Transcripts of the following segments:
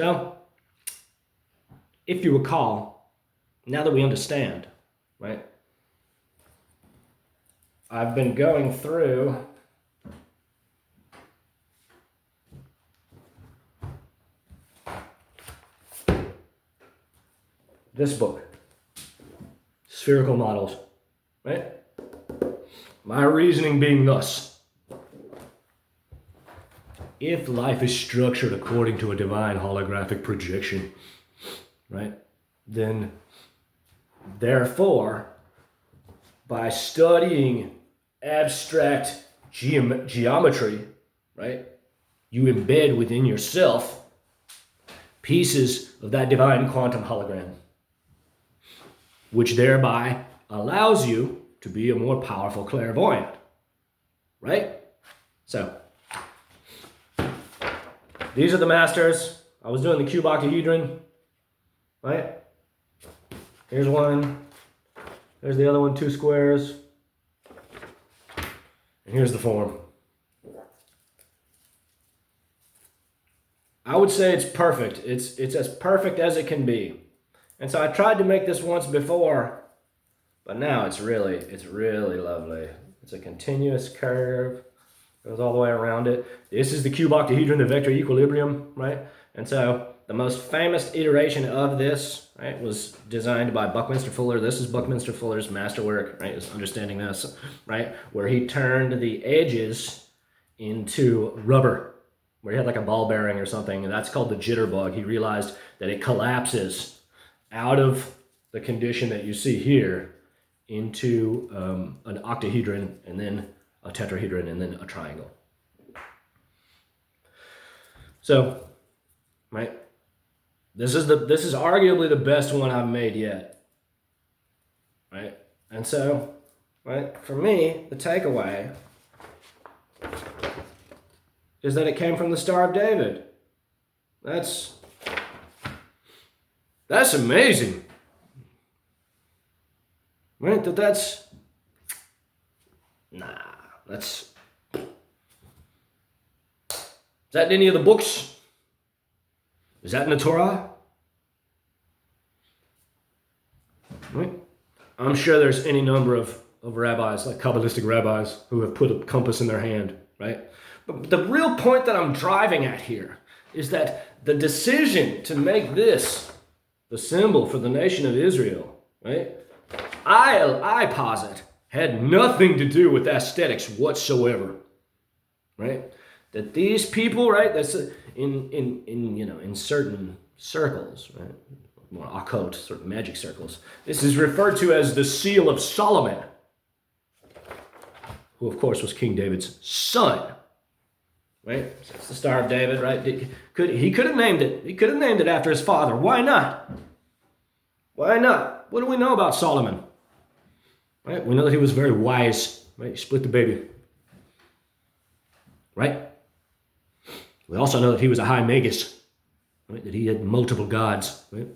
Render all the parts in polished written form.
So, if you recall, now that we understand, right, I've been going through this book, Spherical Models, right? My reasoning being thus: if life is structured according to a divine holographic projection, right, then therefore, by studying abstract geometry, right, you embed within yourself pieces of that divine quantum hologram, which thereby allows you to be a more powerful clairvoyant, right? So, these are the masters. I was doing the cube octahedron, right? Here's one. There's the other one, 2 squares. And here's the form. I would say it's perfect. It's as perfect as it can be. And so I tried to make this once before, but now it's really lovely. It's a continuous curve. Goes all the way around it. This is the cube octahedron, the vector equilibrium, right? And so the most famous iteration of this, right, was designed by Buckminster Fuller. This is Buckminster Fuller's masterwork, right, is understanding this, right, where he turned the edges into rubber, where he had like a ball bearing or something, and that's called the jitterbug. He realized that it collapses out of the condition that you see here into an octahedron, and then a tetrahedron, and then a triangle. So, right, this is arguably the best one I've made yet, right? And so, right, for me, the takeaway is that it came from the Star of David. That's amazing, right? That's is that in any of the books? Is that in the Torah? Right? I'm sure there's any number of rabbis, like Kabbalistic rabbis, who have put a compass in their hand, right? But the real point that I'm driving at here is that the decision to make this the symbol for the nation of Israel, right, I posit, had nothing to do with aesthetics whatsoever, right? That these people, right, that's in certain circles, right, more occult sort of magic circles, this is referred to as the seal of Solomon, who of course was King David's son, right? So it's the Star of David, right? He could have named it. He could have named it after his father. Why not? Why not? What do we know about Solomon? Right? We know that he was very wise, right? He split the baby, right? We also know that he was a high magus, right? That he had multiple gods, right?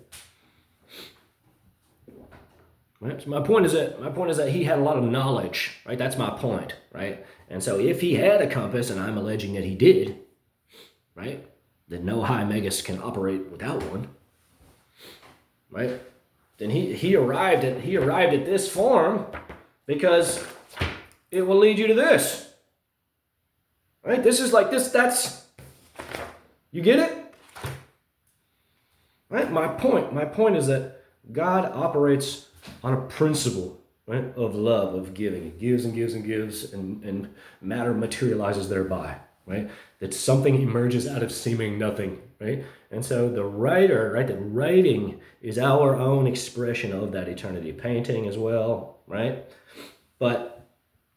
Right? So my point is that he had a lot of knowledge, right? That's my point, right? And so if he had a compass, and I'm alleging that he did, right? That no high magus can operate without one, right? Then he arrived at this form because it will lead you to this, right? This is like this. You get it, right? My point is that God operates on a principle, right, of love, of giving. It gives and gives and gives, and matter materializes thereby, right? That something emerges out of seeming nothing, right? And so the writer, right, the writing is our own expression of that eternity. Painting as well, right? But,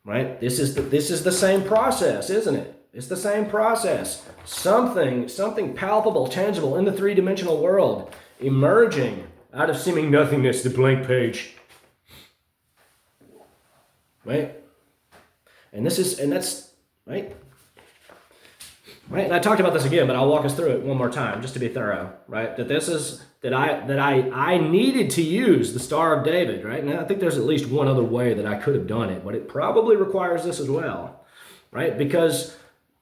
right, this is the same process, isn't it? It's the same process. Something palpable, tangible in the three-dimensional world, emerging out of seeming nothingness, the blank page. Right? And that's, right? Right? And I talked about this again, but I'll walk us through it one more time, just to be thorough, right? That I needed to use the Star of David, right? And I think there's at least one other way that I could have done it, but it probably requires this as well, right? Because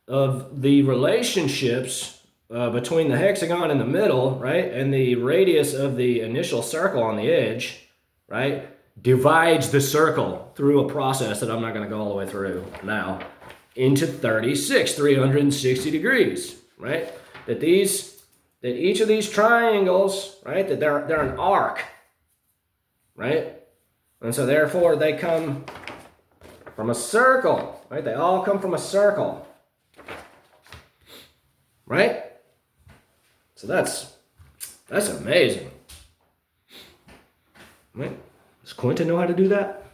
of the relationships between the hexagon in the middle, right, and the radius of the initial circle on the edge, right, divides the circle through a process that I'm not going to go all the way through now into 36, 360 degrees, right? That each of these triangles, right, that they're an arc, right? And so therefore they come from a circle, right? They all come from a circle, right? So that's amazing, right? Does Quentin know how to do that?